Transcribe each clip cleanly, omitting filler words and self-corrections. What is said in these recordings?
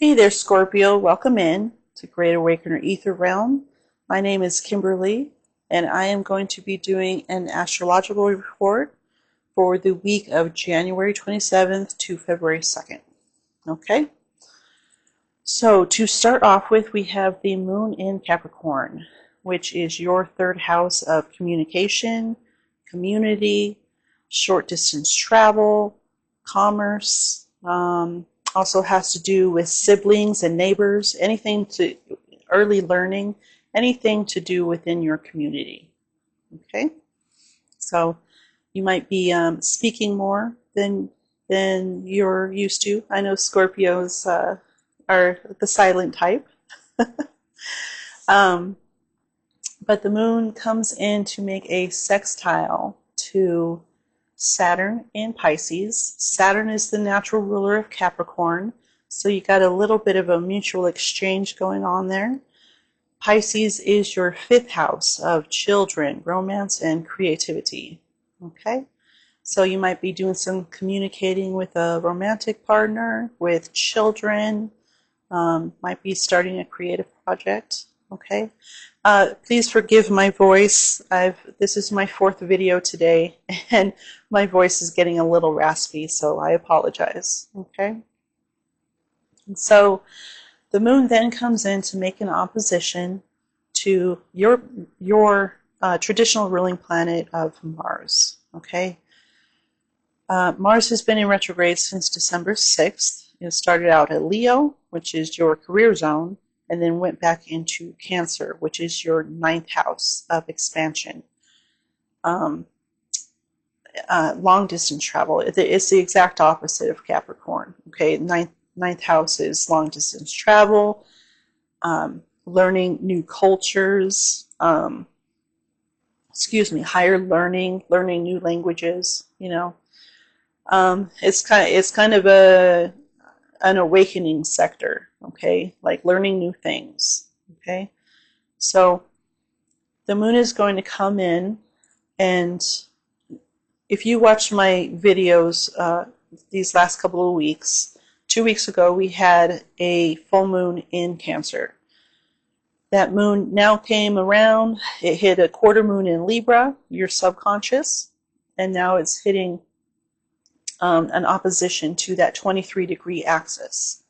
Hey there, Scorpio. Welcome in to Great Awakener Ether Realm. My name is Kimberly, and I am going to be doing an astrological report for the week of January 27th to February 2nd. Okay? So to start off with, we have the moon in Capricorn, which is your third house of communication, community, short distance travel, commerce, also has to do with siblings and neighbors, anything to early learning, anything to do within your community. Okay, so you might be speaking more than you're used to. I know Scorpios are the silent type, but the moon comes in to make a sextile to Saturn in Pisces. Saturn is the natural ruler of Capricorn, so you got a little bit of a mutual exchange going on there. Pisces is your fifth house of children, romance, and creativity. Okay, so you might be doing some communicating with a romantic partner, with children, might be starting a creative project. Okay. Please forgive my voice. This is my fourth video today, and my voice is getting a little raspy, so I apologize. Okay. And so the moon then comes in to make an opposition to your traditional ruling planet of Mars. Okay. Mars has been in retrograde since December 6th. It started out at Leo, which is your career zone, and then went back into Cancer, which is your ninth house of expansion. Long distance travel. It's the exact opposite of Capricorn. Okay, ninth house is long distance travel, learning new cultures, higher learning new languages. It's kind of an awakening sector, okay, like learning new things. Okay, so the moon is going to come in, and if you watch my videos these last couple of weeks, 2 weeks ago we had a full moon in Cancer. That moon now came around, it hit a quarter moon in Libra, your subconscious, and now it's hitting an opposition to that 23-degree axis.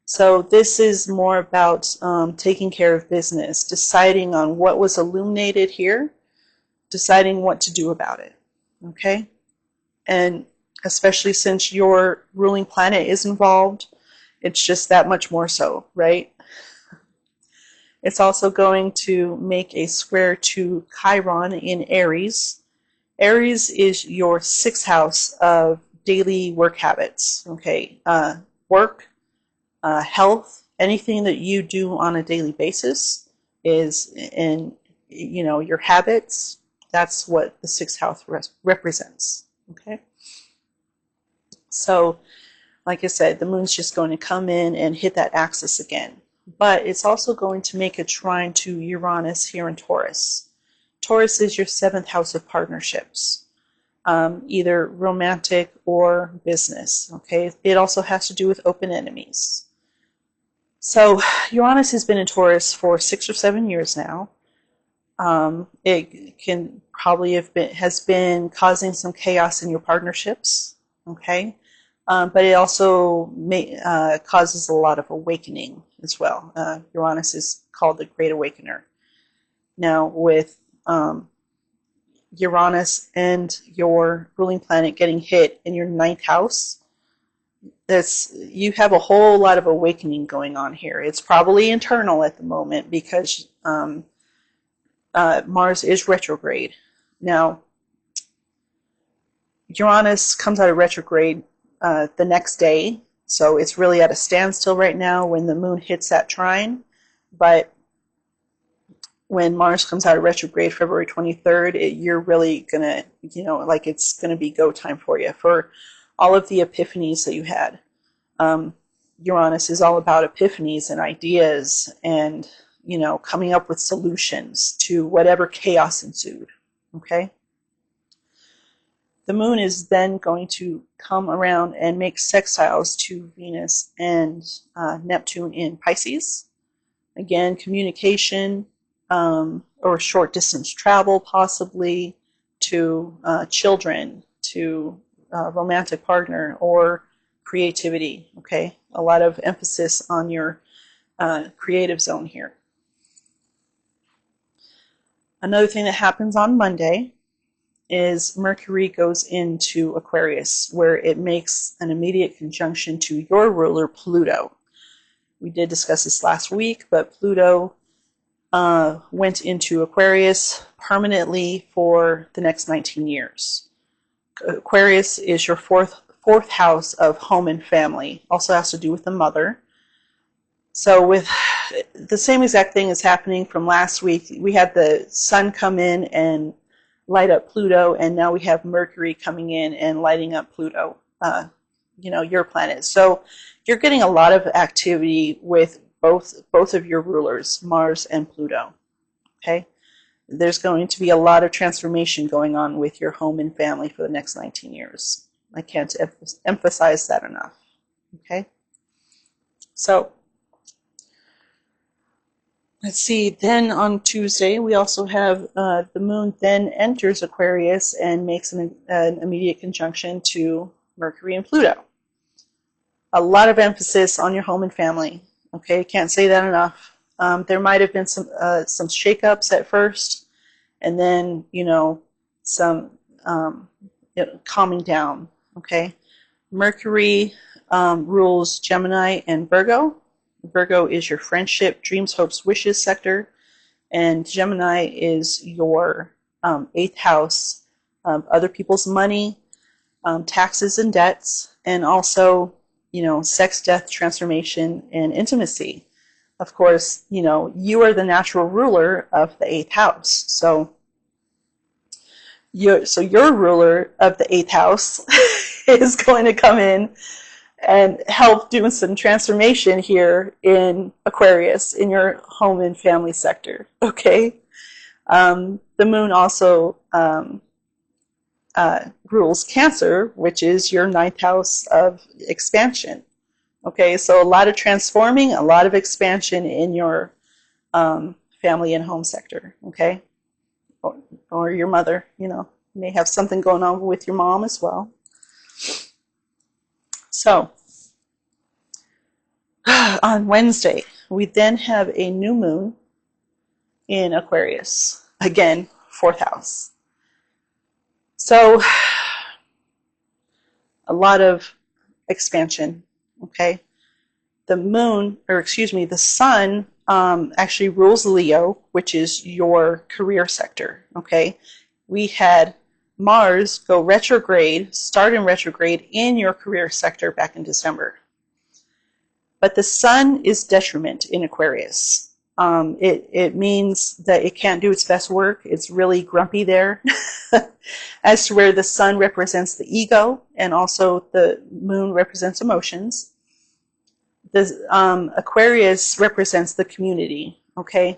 So this is more about taking care of business, deciding on what was illuminated here, deciding what to do about it. Okay? And especially since your ruling planet is involved, it's just that much more so, right? It's also going to make a square to Chiron in Aries. Aries is your sixth house of daily work habits. Okay, work, health, anything that you do on a daily basis is in, your habits. That's what the sixth house represents. Okay, so like I said, the moon's just going to come in and hit that axis again, but it's also going to make a trine to Uranus here in Taurus. Taurus is your seventh house of partnerships, either romantic or business. Okay, it also has to do with open enemies. So Uranus has been in Taurus for 6 or 7 years now. It can probably has been causing some chaos in your partnerships. Okay, but it also causes a lot of awakening as well. Uranus is called the Great Awakener. Now with Uranus and your ruling planet getting hit in your ninth house, you have a whole lot of awakening going on here. It's probably internal at the moment because Mars is retrograde. Now, Uranus comes out of retrograde the next day, so it's really at a standstill right now when the moon hits that trine. But when Mars comes out of retrograde February 23rd, you're really going to, it's going to be go time for you for all of the epiphanies that you had. Uranus is all about epiphanies and ideas and, coming up with solutions to whatever chaos ensued. Okay? The moon is then going to come around and make sextiles to Venus and Neptune in Pisces. Again, communication or short distance travel, possibly to children, to romantic partner, or creativity. Okay, a lot of emphasis on your creative zone here. Another thing that happens on Monday is Mercury goes into Aquarius, where it makes an immediate conjunction to your ruler, Pluto. We did discuss this last week, but Pluto went into Aquarius permanently for the next 19 years. Aquarius is your fourth house of home and family. Also has to do with the mother. So with the same exact thing is happening from last week. We had the sun come in and light up Pluto, and now we have Mercury coming in and lighting up Pluto, your planet. So you're getting a lot of activity with both of your rulers, Mars and Pluto. Okay? There's going to be a lot of transformation going on with your home and family for the next 19 years. I can't emphasize that enough. Okay? So let's see, then on Tuesday, we also have the moon then enters Aquarius and makes an immediate conjunction to Mercury and Pluto. A lot of emphasis on your home and family. Okay, can't say that enough. There might have been some shakeups at first, and then, some calming down. Okay, Mercury rules Gemini and Virgo. Virgo is your friendship, dreams, hopes, wishes sector, and Gemini is your 8th house of other people's money, taxes and debts, and also, sex, death, transformation, and intimacy. Of course, you are the natural ruler of the 8th house. So your ruler of the 8th house is going to come in and help do some transformation here in Aquarius, in your home and family sector. Okay? The moon also rules Cancer, which is your 9th house of expansion. Okay, so a lot of transforming, a lot of expansion in your family and home sector. Okay, or your mother. You may have something going on with your mom as well. So on Wednesday, we then have a new moon in Aquarius. Again, 4th house. So a lot of expansion. Okay, the sun actually rules Leo, which is your career sector. Okay, we had Mars go retrograde, start in retrograde in your career sector back in December. But the sun is detriment in Aquarius. It means that it can't do its best work. It's really grumpy there. As to where the sun represents the ego and also the moon represents emotions. The Aquarius represents the community, okay?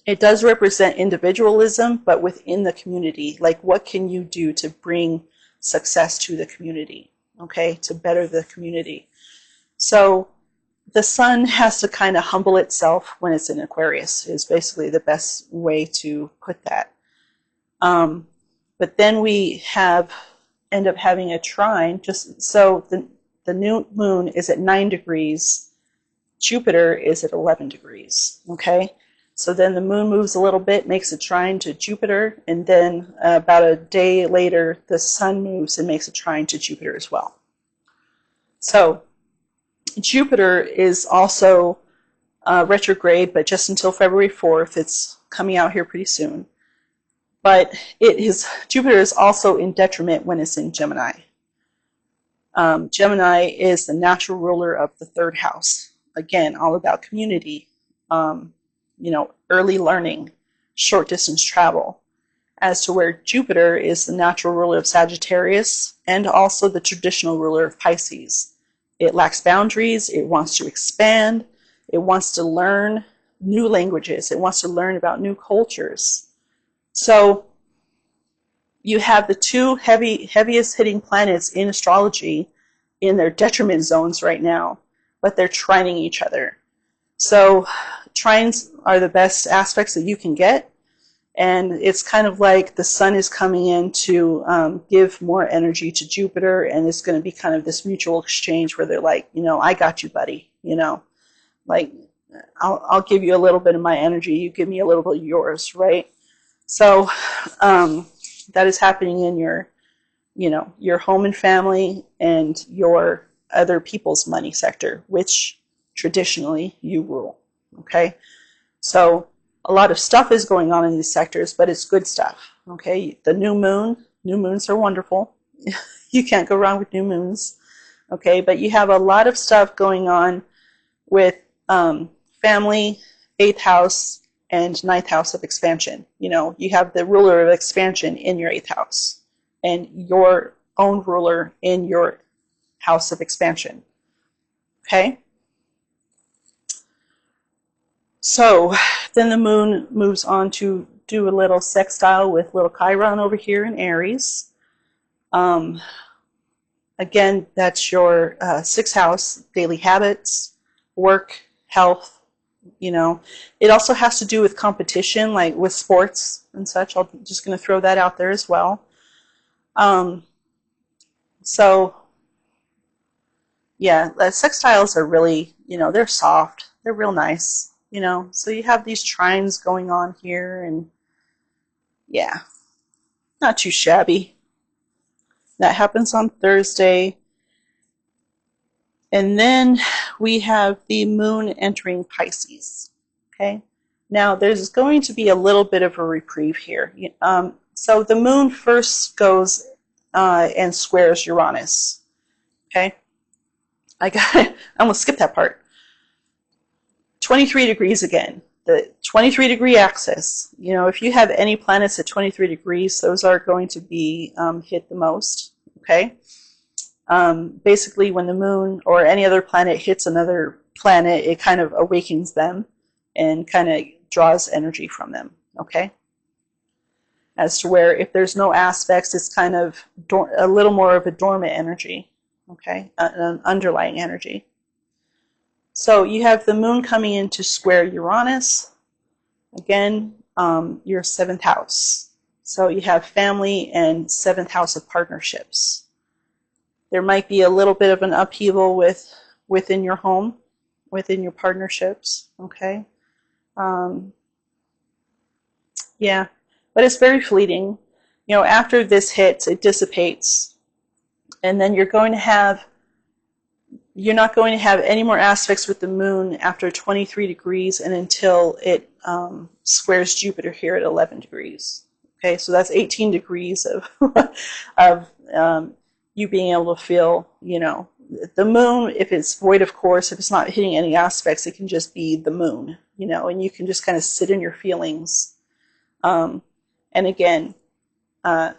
It does represent individualism, but within the community. Like, what can you do to bring success to the community, okay? To better the community. So the sun has to kind of humble itself when it's in Aquarius, is basically the best way to put that. But then we end up having a trine. Just so the new moon is at 9 degrees. Jupiter is at 11 degrees. Okay, so then the moon moves a little bit, makes a trine to Jupiter, and then about a day later, the sun moves and makes a trine to Jupiter as well. So Jupiter is also retrograde, but just until February 4th. It's coming out here pretty soon. But Jupiter is also in detriment when it's in Gemini. Gemini is the natural ruler of the 3rd house. Again, all about community, early learning, short distance travel. As to where Jupiter is the natural ruler of Sagittarius and also the traditional ruler of Pisces. It lacks boundaries. It wants to expand. It wants to learn new languages. It wants to learn about new cultures. So you have the two heaviest hitting planets in astrology in their detriment zones right now, but they're trining each other. So trines are the best aspects that you can get, and it's kind of like the sun is coming in to give more energy to Jupiter, and it's going to be kind of this mutual exchange where they're like, I got you, buddy, like I'll give you a little bit of my energy, you give me a little bit of yours, right? So that is happening in your home and family and your other people's money sector, which traditionally you rule. Okay, so a lot of stuff is going on in these sectors, but it's good stuff. Okay, the new moons are wonderful. You can't go wrong with new moons. Okay, but you have a lot of stuff going on with family, 8th house, and 9th house of expansion. You have the ruler of expansion in your 8th house and your own ruler in your house of expansion. Okay? So then the moon moves on to do a little sextile with little Chiron over here in Aries. Again, that's your 6th house, daily habits, work, health. It also has to do with competition, like with sports and such. I'm just going to throw that out there as well. So yeah, the sextiles are really, they're soft. They're real nice, So you have these trines going on here, and yeah, not too shabby. That happens on Thursday. And then we have the moon entering Pisces. Okay. Now there's going to be a little bit of a reprieve here. So the moon first goes and squares Uranus. Okay. I almost skipped that part. 23 degrees again. The 23 degree axis. If you have any planets at 23 degrees, those are going to be hit the most. Okay. Basically, when the moon or any other planet hits another planet, it kind of awakens them and kind of draws energy from them. Okay. As to where if there's no aspects, it's kind of a little more of a dormant energy. Okay, an underlying energy. So you have the moon coming in to square Uranus. Again, your 7th house. So you have family and 7th house of partnerships. There might be a little bit of an upheaval within your home, within your partnerships. Okay. Yeah, but it's very fleeting. After this hits, it dissipates, and then you're not going to have any more aspects with the moon after 23 degrees and until it squares Jupiter here at 11 degrees. Okay, so that's 18 degrees of you being able to feel, the moon, if it's void of course, if it's not hitting any aspects, it can just be the moon, and you can just kind of sit in your feelings. And again, the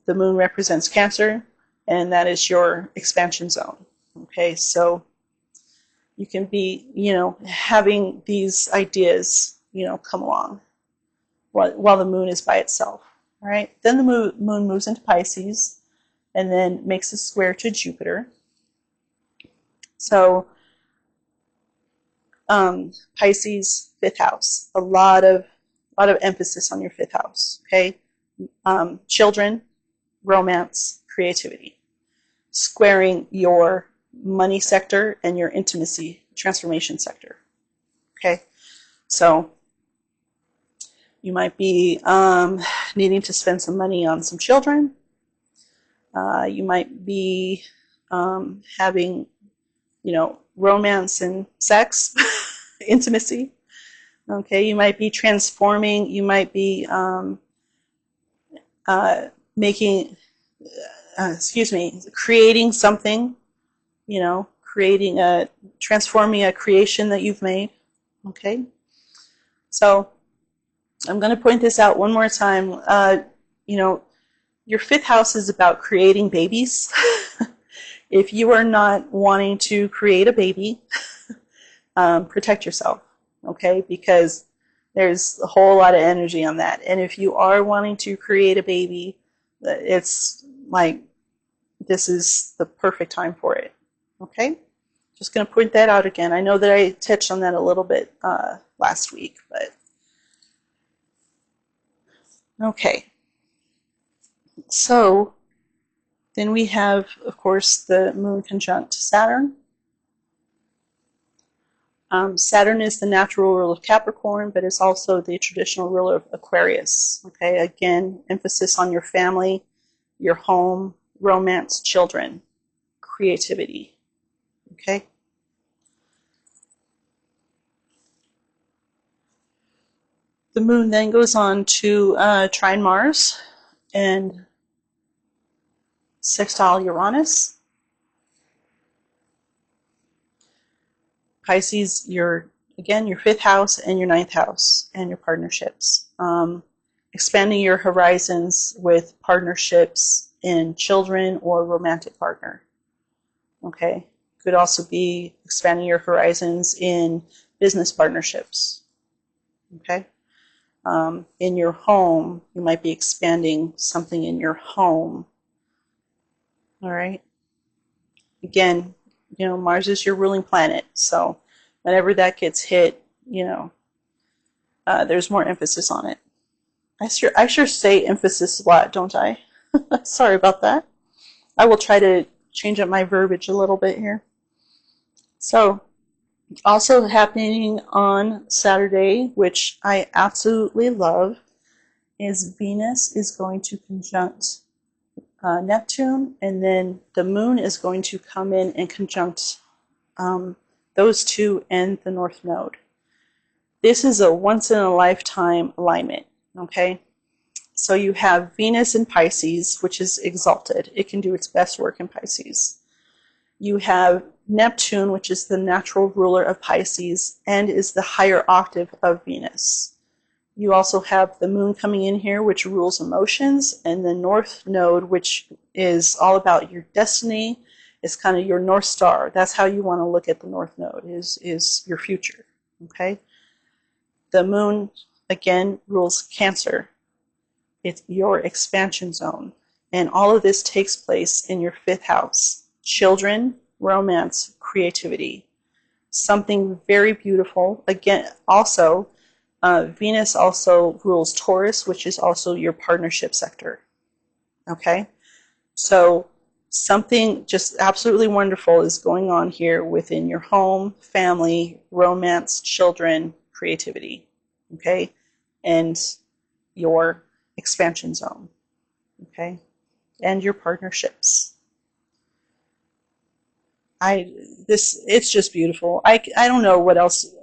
moon represents Cancer, and that is your expansion zone. Okay, so you can be, having these ideas, come along while the moon is by itself. All right, then the moon moves into Pisces and then makes a square to Jupiter. So Pisces, 5th house, a lot of emphasis on your 5th house. Okay, children, romance, creativity, squaring your money sector and your intimacy transformation sector. Okay, so you might be needing to spend some money on some children. You might be having, romance and sex, intimacy. Okay, you might be transforming. You might be creating something. Transforming a creation that you've made. Okay, so I'm going to point this out one more time. Your 5th house is about creating babies. If you are not wanting to create a baby, protect yourself, okay? Because there's a whole lot of energy on that. And if you are wanting to create a baby, it's like this is the perfect time for it. Okay? Just going to point that out again. I know that I touched on that a little bit last week, but okay. So then we have, of course, the moon conjunct Saturn. Saturn is the natural ruler of Capricorn, but it's also the traditional ruler of Aquarius. Okay, again, emphasis on your family, your home, romance, children, creativity. Okay. The moon then goes on to trine Mars and sextile Uranus. Pisces, your fifth house and your ninth house and your partnerships. Expanding your horizons with partnerships in children or romantic partner. Okay. Could also be expanding your horizons in business partnerships. Okay. In your home, you might be expanding something in your home. All right. Again, Mars is your ruling planet, so whenever that gets hit, there's more emphasis on it. I sure say emphasis a lot, don't I? Sorry about that. I will try to change up my verbiage a little bit here. So, also happening on Saturday, which I absolutely love, is Venus is going to conjunct Neptune, and then the moon is going to come in and conjunct those two and the North Node. This is a once-in-a-lifetime alignment, okay? So you have Venus in Pisces, which is exalted. It can do its best work in Pisces. You have Neptune, which is the natural ruler of Pisces and is the higher octave of Venus. You also have the moon coming in here, which rules emotions, and the North Node, which is all about your destiny. It's kind of your North Star. That's how you want to look at the North Node, is your future, okay? The moon, again, rules Cancer. It's your expansion zone. And all of this takes place in your fifth house. Children, romance, creativity. Something very beautiful. Again, also, Venus also rules Taurus, which is also your partnership sector. Okay? So something just absolutely wonderful is going on here within your home, family, romance, children, creativity. Okay? And your expansion zone. Okay? And your partnerships. It's just beautiful. I don't know what else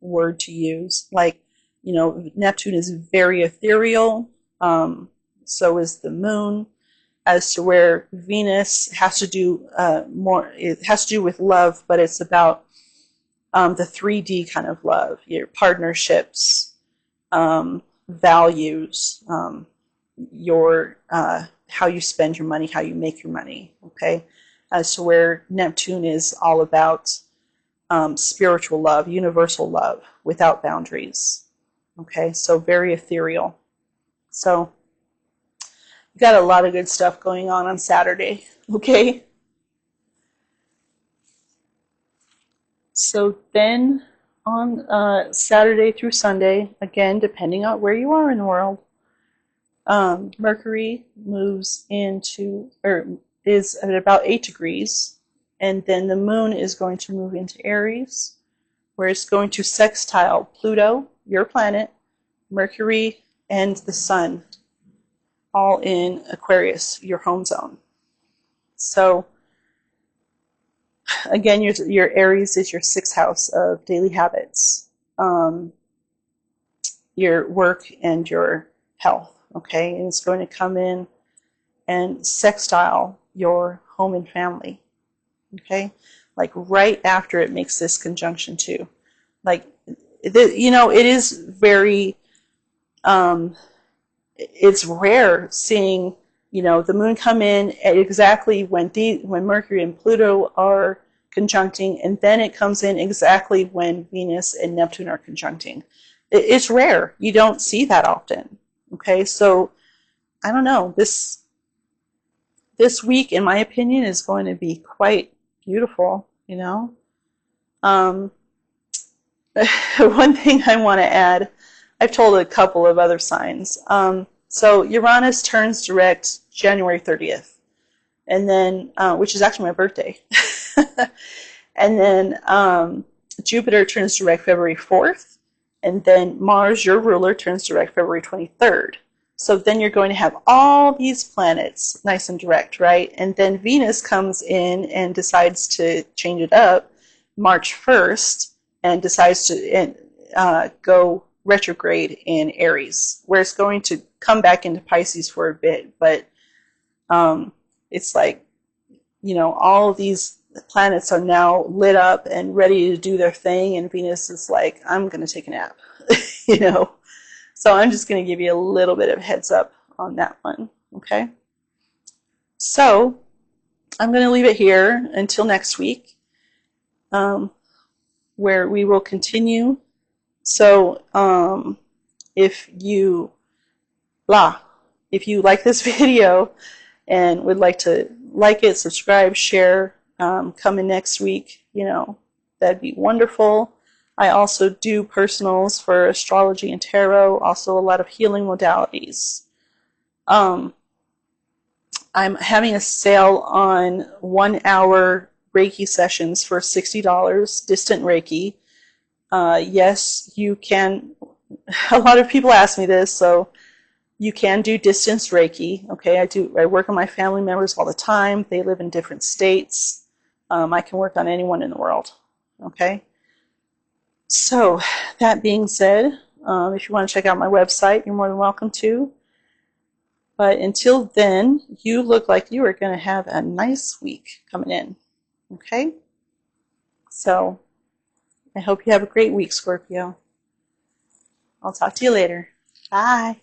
word to use. Like, Neptune is very ethereal. So is the moon. As to where Venus has to do more, it has to do with love, but it's about the 3D kind of love, your partnerships, values, your how you spend your money, how you make your money. Okay, as to where Neptune is all about spiritual love, universal love, without boundaries. Okay, so very ethereal. So we've got a lot of good stuff going on Saturday. Okay. So then on Saturday through Sunday, again, depending on where you are in the world, Mercury moves into, or is at about 8 degrees, and then the moon is going to move into Aries, where it's going to sextile Pluto, your planet, Mercury, and the Sun, all in Aquarius, your home zone. So again, your Aries is your 6th house of daily habits, your work and your health. Okay, and it's going to come in and sextile your home and family. Okay, like right after it makes this conjunction too. Like, it is very, it's rare seeing, the moon come in at exactly when Mercury and Pluto are conjuncting, and then it comes in exactly when Venus and Neptune are conjuncting. It's rare. You don't see that often. Okay, so I don't know. This this week, in my opinion, is going to be quite beautiful, you know. Um, one thing I want to add, I've told a couple of other signs. So Uranus turns direct January 30th, and then which is actually my birthday. And then Jupiter turns direct February 4th, and then Mars, your ruler, turns direct February 23rd. So then you're going to have all these planets nice and direct, right? And then Venus comes in and decides to change it up March 1st and decides to go retrograde in Aries, where it's going to come back into Pisces for a bit. But it's like, you know, all of these planets are now lit up and ready to do their thing, and Venus is like, I'm going to take a nap, you know. So I'm just going to give you a little bit of heads up on that one, okay? So I'm going to leave it here until next week, where we will continue. So if you like this video and would like to like it, subscribe, share, come in next week, you know, that'd be wonderful. I also do personals for astrology and tarot, also a lot of healing modalities. I'm having a sale on 1 hour Reiki sessions for $60, distant Reiki. Yes, you can. A lot of people ask me this, so you can do distance Reiki. Okay, I work on my family members all the time. They live in different states. I can work on anyone in the world. Okay. So that being said, if you want to check out my website, you're more than welcome to. But until then, you look like you are going to have a nice week coming in. Okay? So I hope you have a great week, Scorpio. I'll talk to you later. Bye.